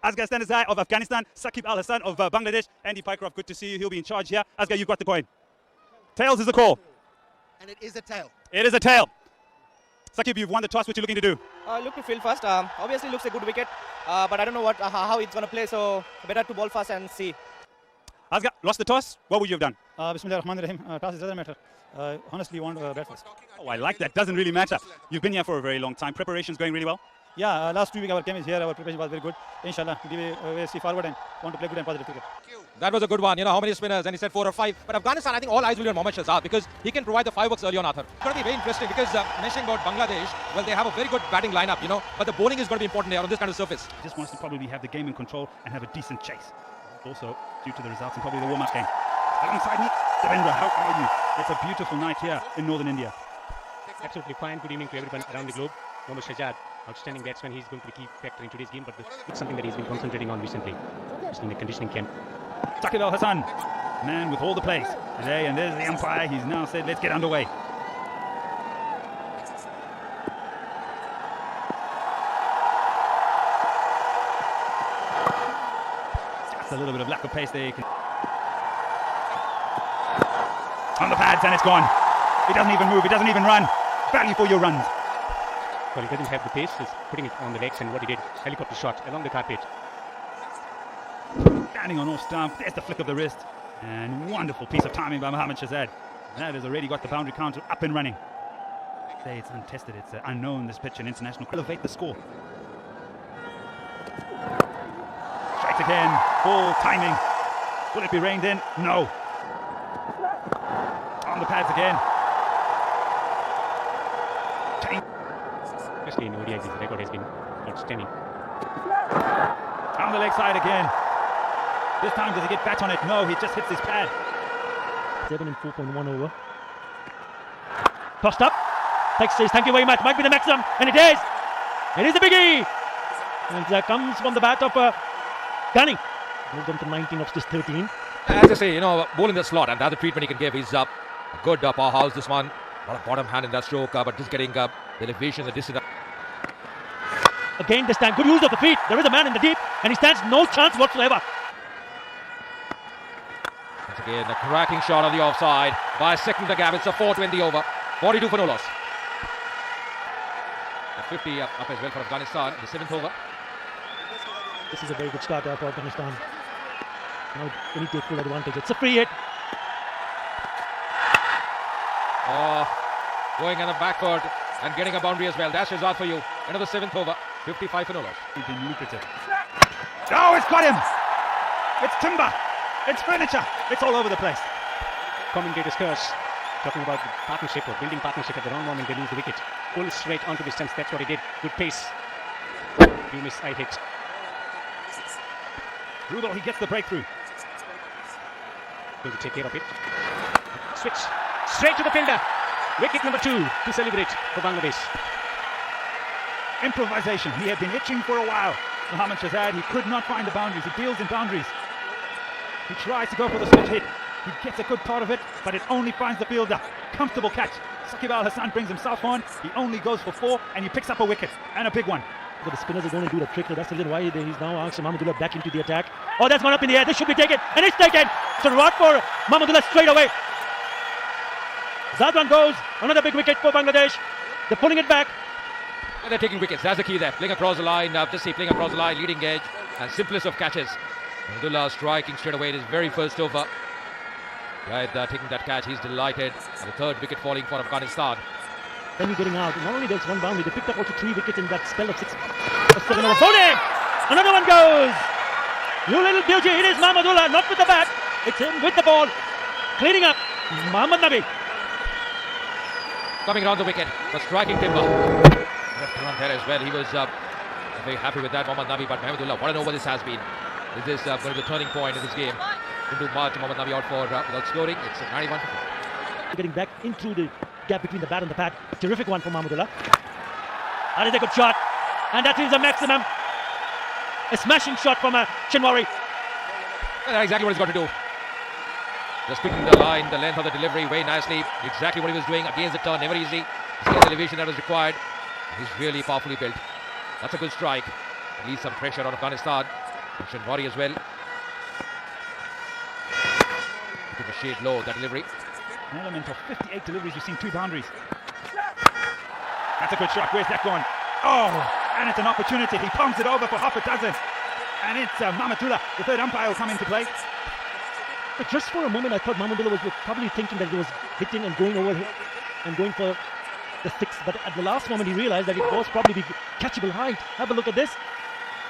Afghanistan of Afghanistan, Saqib Al-Hassan of Bangladesh, Andy Pycroft, good to see you. He'll be in charge here. Asghar, you've got the coin. Tails is the call. And it is a tail. It is a tail. Saqib, you've won the toss. What are you looking to do? Look to field first. Obviously looks a good wicket, but I don't know how it's going to play, so better to ball first and see. Asghar, lost the toss. What would you have done? Bismillah ar-Rahman ar-Rahim. Toss doesn't matter. Honestly, you want to bat first. Oh, I like that. Doesn't really matter. You've been here for a very long time. Preparation's going really well. Yeah, last 2 weeks our came is here. Our preparation was very good. Inshallah, we see forward and want to play good and positive cricket. That was a good one. You know, how many spinners? And he said 4 or 5. But Afghanistan, I think all eyes will be on Mohammad Shahzad because he can provide the fireworks early on, Arthur. It's going to be very interesting because mentioning about Bangladesh, well, they have a very good batting lineup, you know, but the bowling is going to be important there on this kind of surface. He just wants to probably have the game in control and have a decent chase. Also, due to the results and probably the warm-up game. Alongside me, Devendra, how are you? It's a beautiful night here in northern India. Absolutely fine. Good evening to everyone around the globe. Mohammad Shahzad, outstanding batsman. He's going to be key factor in today's game, but it's something that he's been concentrating on recently, especially in the conditioning camp. Saqib Al-Hassan, man with all the plays today, and there's the umpire. He's now said, let's get underway. Just a little bit of lack of pace there. On the pads, and it's gone. He doesn't even move, he doesn't even run. Value for your runs. Well, he doesn't have the pace, he's putting it on the legs, and what he did, helicopter shot along the carpet. Standing on off stump, there's the flick of the wrist. And wonderful piece of timing by Mohammad Shahzad. That has already got the boundary counter up and running. Say it's untested, it's unknown, this pitch, and international. Elevate the score. Strikes again, full timing. Will it be reined in? No. On the pads again. Especially in ODIs, his record has been outstanding. On the leg side again. This time does he get bat on it? No, he just hits his pad. 7 and 4.1 over. Tossed up. Tex says thank you very much. Might be the maximum, and it is. It is a biggie. And that comes from the bat of Gunning. Moved on to 19 of this 13. As I say, you know, bowling the slot and the other treatment he can give. He's good powerhouse, this one. A lot of bottom hand in that stroke, but just getting the elevation, the distance. Again this time, good use of the feet. There is a man in the deep, and he stands no chance whatsoever. Once again, a cracking shot on the offside. By a second the gap, it's a 4-20 over. 42 for no loss. A 50 up as well for Afghanistan in the 7th over. This is a very good start for Afghanistan. Now they need to take full advantage. It's a free hit. Oh, going on the back foot and getting a boundary as well. That's Shahzad for you. End of the 7th over. 55 for no loss. He's been lucrative. Oh, it's got him! It's timber! It's furniture! It's all over the place. Commentators curse, talking about the partnership or building partnership at the wrong moment, they lose the wicket. Pull straight onto the stumps, that's what he did. Good pace. You miss, I hit. Rudol, he gets the breakthrough. Going to take care of it. Switch. Straight to the fielder. Wicket number 2 to celebrate for Bangladesh. Improvisation. He had been itching for a while. Mohammad Shahzad, he could not find the boundaries. He deals in boundaries. He tries to go for the switch hit. He gets a good part of it, but it only finds the fielder. Comfortable catch. Saqib Al-Hassan brings himself on. He only goes for 4, and he picks up a wicket, and a big one. But the spinners are going to do the trick. That's the reason why he's now asking Mahmudullah back into the attack. Oh, that's gone up in the air. This should be taken, and it's taken. So rod for Mahmudullah straight away. That one goes. Another big wicket for Bangladesh. They're pulling it back. And they're taking wickets. That's the key there. Playing across the line. Just see, playing across the line, leading edge, and simplest of catches. Abdullah striking straight away in his very first over. Right, taking that catch, he's delighted. And the 3rd wicket falling for Afghanistan. Then you're getting out. Not only there's 1 boundary, they picked up also 3 wickets in that spell of 6 or 7 over. Bowling! Another one goes. You little beauty. It is Mahmudullah, not with the bat. It's him with the ball. Cleaning up. Mohammad Nabi. Coming around the wicket, the striking timber. There as well. He was very happy with that, Mohammad Nabi. But Mahmudullah, what an over this has been. This is going to be the turning point in this game. Into March, Mohammad Nabi out for without scoring. It's 91 for getting back into the gap between the bat and the pad. Terrific one for Mahmudullah. That is a good shot. And that is a maximum. A smashing shot from Chinwari. That's exactly what he's got to do. Just picking the line, the length of the delivery very nicely. Exactly what he was doing against the turn, never easy. He's getting the elevation that was required. He's really powerfully built. That's a good strike. Release some pressure on Afghanistan. Shinwari as well. Took a shade low, that delivery. An element of 58 deliveries, you've seen 2 boundaries. That's a good shot. Where's that going? Oh, and it's an opportunity. He pumps it over for half a dozen. And it's Mahmudullah, the third umpire, will come into play. But just for a moment, I thought Mahmudullah was probably thinking that he was hitting and going over and going for the 6. But at the last moment, he realized that it was probably the catchable height. Have a look at this.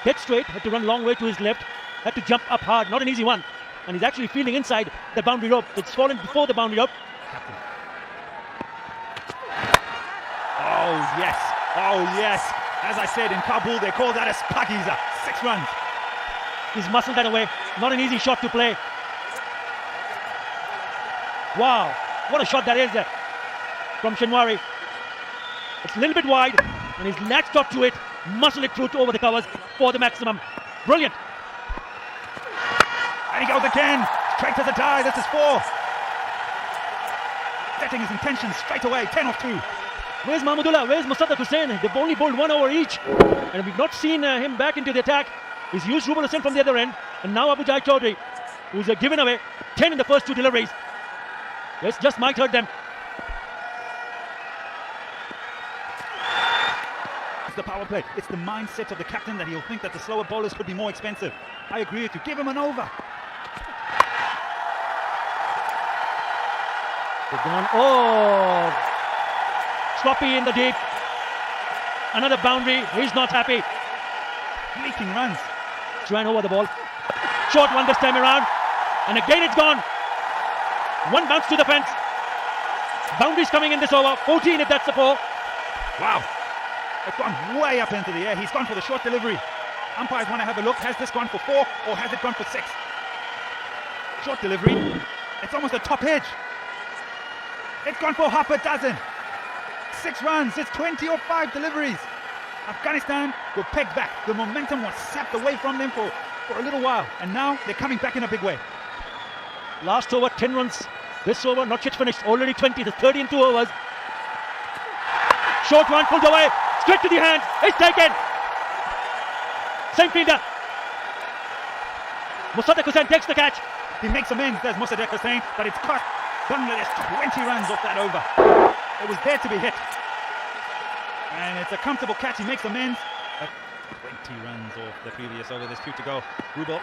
Dead straight, had to run long way to his left, had to jump up hard. Not an easy one. And he's actually feeling inside the boundary rope. It's fallen before the boundary rope. Oh, yes. Oh, yes. As I said, in Kabul, they call that a spagiza. 6 runs. He's muscled that away. Not an easy shot to play. Wow. What a shot that is from Shinwari. It's a little bit wide, and he's latched up to it, muscled it through to over the covers for the maximum. Brilliant. And he goes again. Straight to the die. This is 4. Setting his intentions straight away. 10 off 2. Where's Mahmudullah? Where's Musaddiq Hussain? They've only bowled 1 over each. And we've not seen him back into the attack. He's used Rubal Hussain from the other end. And now Abu Jai Chaudhry, who's given away 10 in the first 2 deliveries. Yes, just might hurt them. It's the power play. It's the mindset of the captain that he'll think that the slower bowlers could be more expensive. I agree with you. Give him an over. They've gone, oh, sloppy in the deep. Another boundary. He's not happy. Leaking runs. Ran over the ball. Short one this time around. And again it's gone. 1 bounce to the fence. Boundaries coming in this over. 14 if that's the 4. Wow. It's gone way up into the air. He's gone for the short delivery. Umpires want to have a look. Has this gone for 4 or has it gone for 6? Short delivery. It's almost a top edge. It's gone for half a dozen. 6 runs. It's 20 or 5 deliveries. Afghanistan were pegged back. The momentum was sapped away from them for a little while. And now they're coming back in a big way. Last over, 10 runs. This over, not yet finished. Already 20. There's 30 in 2 overs. Short one, pulled away. Straight to the hands. It's taken. Same fielder. Musaddiq Hussain takes the catch. He makes amends, there's Musaddiq Hussain, but it's cost Bangladesh 20 runs off that over. It was there to be hit. And it's a comfortable catch. He makes amends. But 20 runs off the previous over. There's 2 to go. Rubal.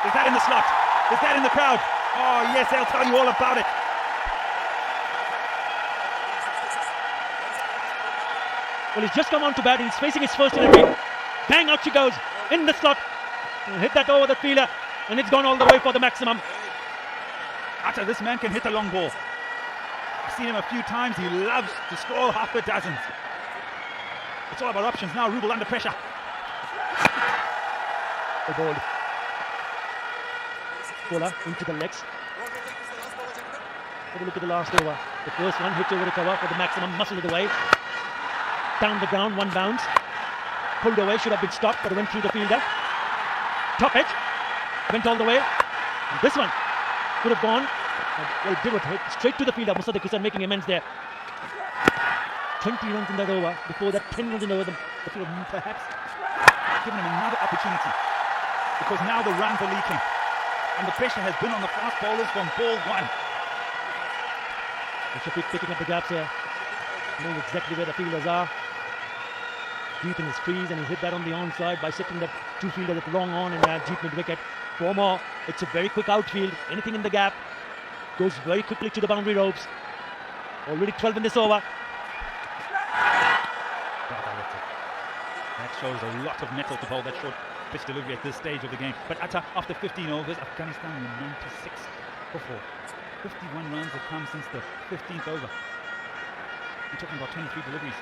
Is that in the slot? Is that in the crowd? Oh, yes, they'll tell you all about it. Well, he's just come on to bat. He's facing his first delivery. Bang, out she goes. In the slot. He'll hit that over the fielder. And it's gone all the way for the maximum. Atta, this man can hit a long ball. I've seen him a few times. He loves to score half a dozens. It's all about options now. Rubal under pressure. The ball. Bowler into the legs. Have a look at the last over. The first one hit over the cover for the maximum, muscled it away. Down the ground, 1 bounce. Pulled away, should have been stopped, but it went through the fielder. Top edge. Went all the way. And this one could have gone. Well, it did it. Hit straight to the fielder. Musaddiq Hussain making amends there. 20 runs in that over. Before that, 10 runs in over them. Perhaps giving him another opportunity. Because now the runs are leaking. And the pressure has been on the fast bowlers from ball 1. Shafiq picking up the gaps here. Knowing exactly where the fielders are. Deep in his crease, and he hit that on the onside by sitting the 2 fielders at long on and deep mid wicket. 4 more. It's a very quick outfield. Anything in the gap goes very quickly to the boundary ropes. Already 12 in this over. That shows a lot of mettle to bowl that short pitch delivery at this stage of the game. But after 15 overs, Afghanistan were 96 for 4. 51 runs have come since the 15th over. We're talking about 23 deliveries.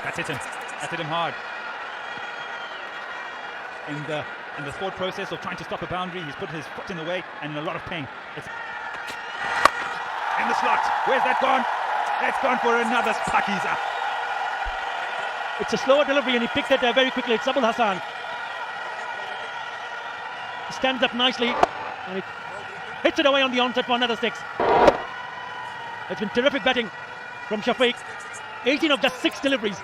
That's hit him. That's hit him hard. In the thought process of trying to stop a boundary, he's put his foot in the way and in a lot of pain. It's in the slot. Where's that gone? That's gone for another Pakiza. It's a slower delivery and he picked it very quickly. It's Abul Hassan. He stands up nicely and it hits it away on the onset for another 6. It's been terrific batting from Shafiq. 18 of just 6 deliveries.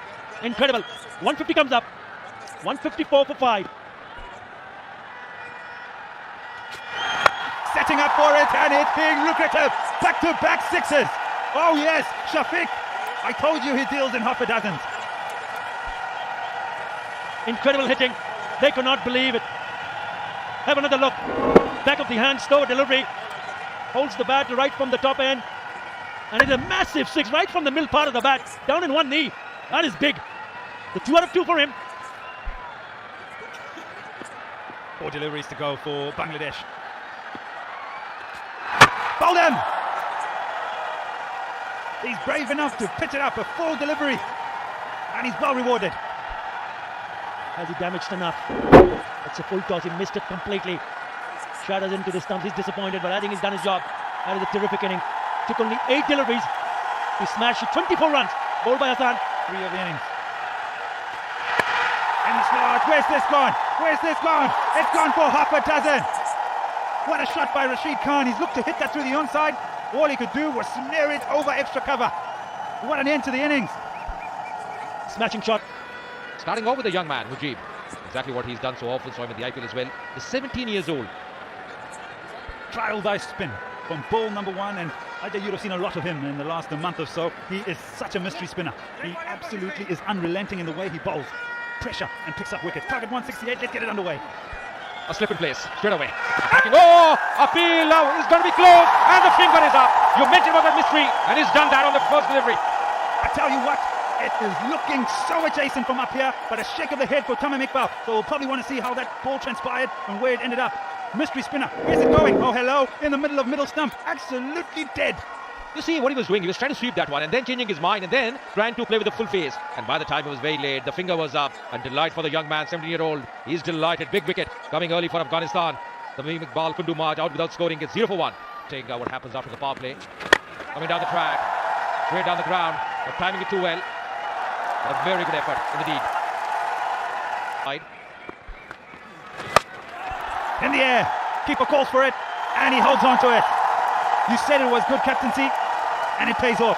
Incredible. 150 comes up. 154 for 5. Setting up for it, and it's being lucrative. Back-to-back 6s. Oh yes, Shafiq. I told you he deals in half a dozen. Incredible hitting. They could not believe it. Have another look. Back of the hand, slow delivery. Holds the bat right from the top end. And it's a massive 6 right from the middle part of the bat. Down in one knee. That is big. The 2 out of 2 for him. 4 deliveries to go for Bangladesh. Bowled him! He's brave enough to pitch it up, a full delivery. And he's well rewarded. Has he damaged enough? It's a full toss. He missed it completely. Shatters into the stumps. He's disappointed, but I think he's done his job. That is a terrific inning. Took only 8 deliveries. He smashed it. 24 runs. Bowled by Hassan. 3 of the innings. And the slot. Where's this gone? Where's this gone? It's gone for half a dozen. What a shot by Rashid Khan. He's looked to hit that through the onside. All he could do was snare it over extra cover. What an end to the innings. Smashing shot. Starting off with the young man, Mujib. Exactly what he's done so often, saw him in the IPL as well. He's 17 years old. Trial by spin from ball number 1, and I think you'd have seen a lot of him in the last month or so. He is such a mystery spinner. He absolutely is unrelenting in the way he bowls. Pressure and picks up wickets. Target 168, let's get it underway. A slip in place, straight away. Attacking. Oh, appeal now. It's going to be close, and the finger is up. You mentioned about that mystery, and he's done that on the first delivery. I tell you what, it is looking so adjacent from up here, but a shake of the head for Tamim Iqbal. So we'll probably want to see how that ball transpired and where it ended up. Mystery spinner, where's it going? Oh, hello, in the middle of middle stump. Absolutely dead. You see what he was doing? He was trying to sweep that one and then changing his mind and then trying to play with the full face. And by the time it was very late, the finger was up. And delight for the young man, 17-year-old. He's delighted. Big wicket coming early for Afghanistan. Tamim Iqbal couldn't do much, out without scoring. It's 0 for 1. Take what happens after the power play. Coming down the track, straight down the ground. But timing it too well. A very good effort indeed. In the air, keeper calls for it, and he holds on to it. You said it was good captaincy, and it pays off.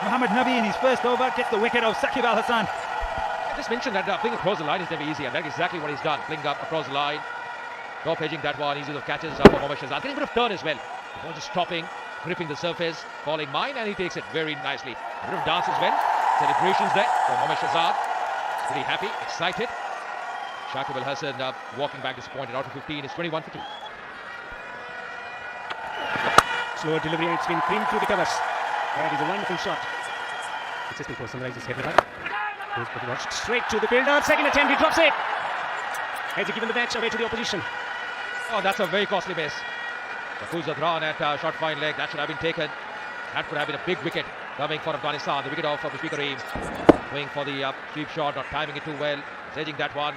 Mohammad Nabi in his first over gets the wicket of Saqib Al Hassan. I just mentioned that playing across the line is never easy, and that's exactly what he's done. Playing up across the line, top edging that one, easy of catches up for Mohammad Shahzad. Getting a bit of turn as well. The ball just stopping, gripping the surface, calling mine, and he takes it very nicely. A bit of dance as well. Celebrations there for Mohammad Shahzad. Pretty happy, excited. Saqib Al Hassan walking back disappointed. Out of 15 is 21 for 2. Slower delivery and it's been creamed through the covers. That is a wonderful shot. Successful for Sunrisers Hyderabad. Goes pretty much straight to the fielder. Second attempt, he drops it. Has he given the match away to the opposition? Oh, that's a very costly miss. Yakuza drawn at short fine leg. That should have been taken. That could have been a big wicket coming for Afghanistan. The wicket off of Mushfiqur Rahim. Going for the sweep shot, not timing it too well. He's edging that one.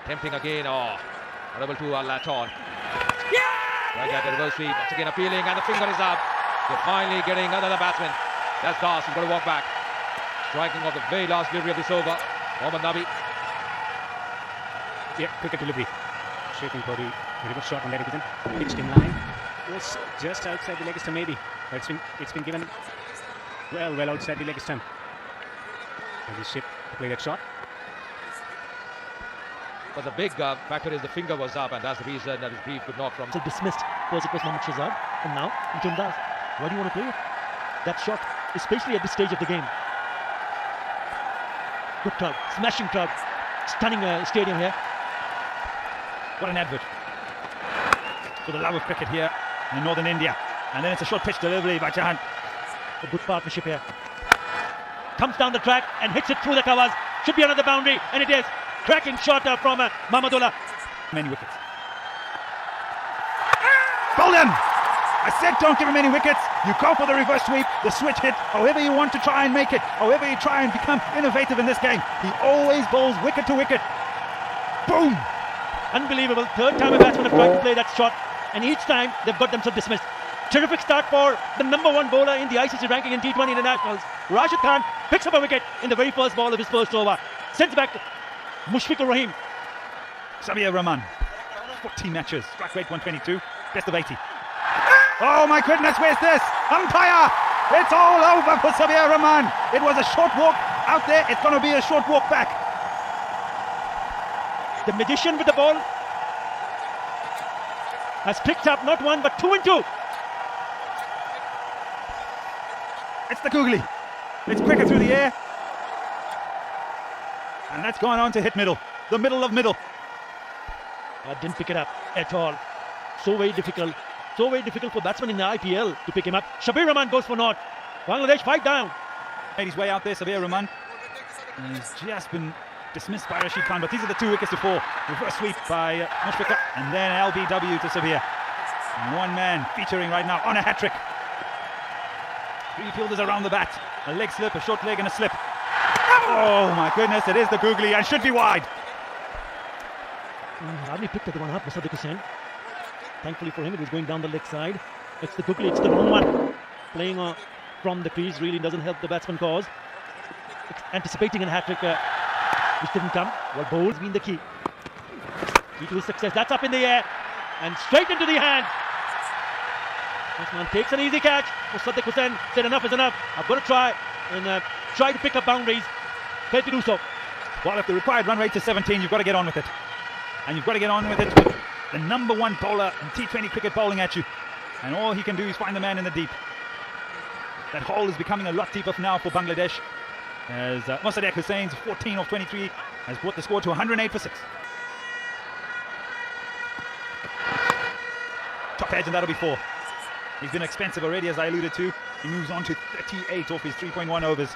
Tempting again. Oh, unable to latch on. Right at the reverse sweep. Once again appealing, and the finger is up. They're finally getting another batsman. That's Das. He's got to walk back. Striking off the very last delivery of this over. Mohammad Nabi. Yeah, cricket delivery. Shaping for the reverse shot on that occasion. Pitched in line. Was just outside the leg stump maybe. But it's been given well outside the leg stump. And he's shaped to play that shot. But the big factor is the finger was up, and that's the reason that his brief could not from. So dismissed. First it was Mohammad Shahzad, and now Mujumdar. Why do you want to play it? That shot, especially at this stage of the game. Good crowd, smashing crowd, stunning stadium here. What an advert for the love of cricket here in northern India. And then it's a short pitch delivery by Jahan. A good partnership here. Comes down the track and hits it through the covers. Should be another boundary, and it is. Cracking shot from Mahmudullah. Many wickets. Bowled him! I said don't give him any wickets. You go for the reverse sweep, the switch hit, however you want to try and make it, however you try and become innovative in this game. He always bowls wicket to wicket. Boom! Unbelievable. Third time a batsman have tried to play that shot, and each time they've got themselves dismissed. Terrific start for the #1 bowler in the ICC ranking in T20 internationals. Rashid Khan picks up a wicket in the very first ball of his first over. Sends back Mushfiqur Rahim. Sabir Rahman, 14 matches, strike rate 122, best of 80. Oh my goodness, where's this? Umpire! It's all over for Sabir Rahman. It was a short walk out there, it's going to be a short walk back. The magician with the ball has picked up not one but 2 and 2. It's the googly. It's quicker through the air. And that's gone on to hit middle. The middle of middle. Didn't pick it up at all. So very difficult. So very difficult for batsmen in the IPL to pick him up. Shabir Rahman goes for naught. Bangladesh 5 down. Made his way out there, Sabir Rahman. And he's just been dismissed by Rashid Khan, but these are the 2 wickets to 4. Reverse sweep by Mushfiqur, and then LBW to Sabir. And one man featuring right now on a hat-trick. 3 fielders around the bat. A leg slip, a short leg and a slip. Oh my goodness, it is the googly and should be wide. Hardly picked the one up, Musaddiq Hussain. Thankfully for him, it was going down the leg side. It's the googly, it's the wrong one. Playing from the crease really doesn't help the batsman cause. Anticipating a hat-trick which didn't come. Well, bowls has been the key. Key to his success. That's up in the air and straight into the hand. This man takes an easy catch. Musaddiq Hussain said enough is enough. I've got to try and try to pick up boundaries. Failed to do so. Well, if the required run rate is 17, you've got to get on with it. And you've got to get on with it with the #1 bowler in T20 cricket bowling at you. And all he can do is find the man in the deep. That hole is becoming a lot deeper now for Bangladesh, as Musaddiq Hussein's 14 of 23 has brought the score to 108 for 6. Top edge, and that'll be 4. He's been expensive already, as I alluded to. He moves on to 38 off his 3.1 overs.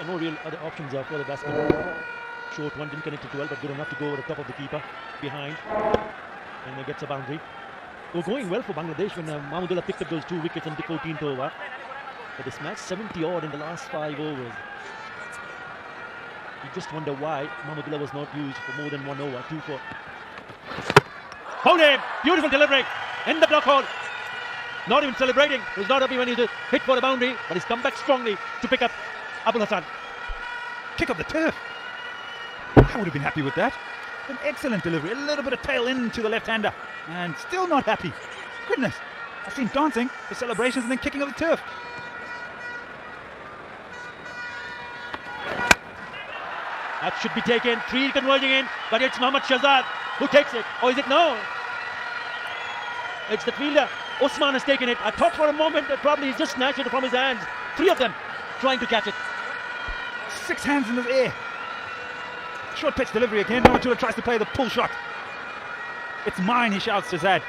No real other options for the batsman. Short one, didn't connect it well, but good enough to go over the top of the keeper behind, and he gets a boundary. It was going well for Bangladesh when Mahmudullah picked up those 2 wickets in the 14th over. But they smashed 70 odd in the last 5 overs. You just wonder why Mahmudullah was not used for more than 1 over. 2 for. Hold him! Beautiful delivery in the block hole. Not even celebrating. He's not happy when he's hit for the boundary, but he's come back strongly to pick up Abul Hassan. Kick up the turf. I would have been happy with that. An excellent delivery. A little bit of tail into the left-hander. And still not happy. Goodness. I've seen dancing, the celebrations, and then kicking up the turf. That should be taken. 3 converging in, but it's Mohammad Shahzad who takes it. Or is it no? It's the fielder. Osman has taken it. I thought for a moment that probably he's just snatched it from his hands. 3 of them trying to catch it. 6 hands in the air. Short pitch delivery again. Mahmudullah tries to play the pull shot. It's mine, he shouts to Zad.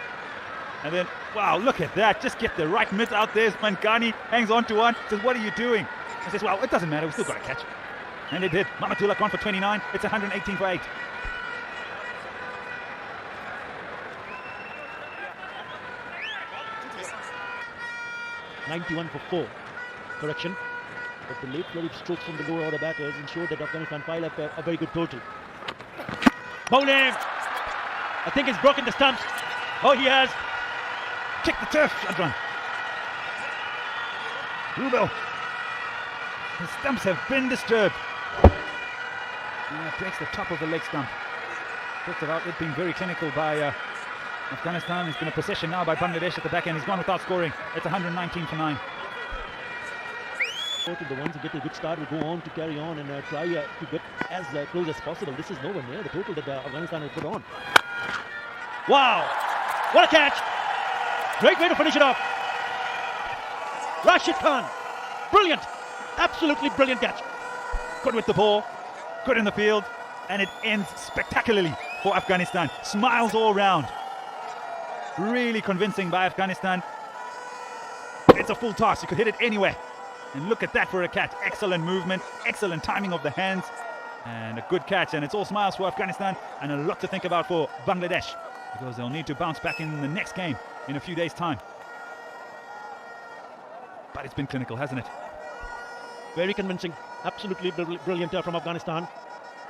And then, wow, look at that. Just get the right mitt out there. Mankani hangs on to one. Says, what are you doing? He says, well, it doesn't matter. We've still got to catch it. And they did. Mahmudullah gone for 29. It's 118 for 8. .91 for 4. Correction. But the late flurry of strokes from the lower order batters ensured that Afghanistan pile up a very good total. Bowling! I think he's broken the stumps. Oh, he has. Kick the turf, Shadran. Rubel. The stumps have been disturbed. Breaks the top of the leg stump. Talked about it being very clinical by Afghanistan. It's been a possession now by Bangladesh at the back end. He's gone without scoring. It's 119 for 9. The ones who get a good start will go on to carry on and try to get as close as possible. This is nowhere near the total that Afghanistan has put on. Wow! What a catch! Great way to finish it off. Rashid Khan. Brilliant. Absolutely brilliant catch. Good with the ball. Good in the field. And it ends spectacularly for Afghanistan. Smiles all round. Really convincing by Afghanistan. It's a full toss. You could hit it anywhere. And look at that for a catch. Excellent movement. Excellent timing of the hands. And a good catch. And it's all smiles for Afghanistan. And a lot to think about for Bangladesh, because they'll need to bounce back in the next game in a few days' time. But it's been clinical, hasn't it? Very convincing. Absolutely brilliant from Afghanistan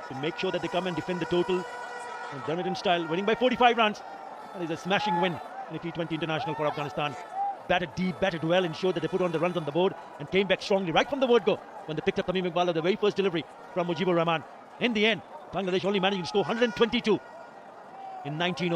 to make sure that they come and defend the total. And done it in style, winning by 45 runs. That is a smashing win in a T20 international for Afghanistan. Batted deep, batted well, ensured that they put on the runs on the board and came back strongly right from the word go. when they picked up Tamim Iqbal, the very first delivery from Mujibur Rahman. In the end, Bangladesh only managed to score 122 in 19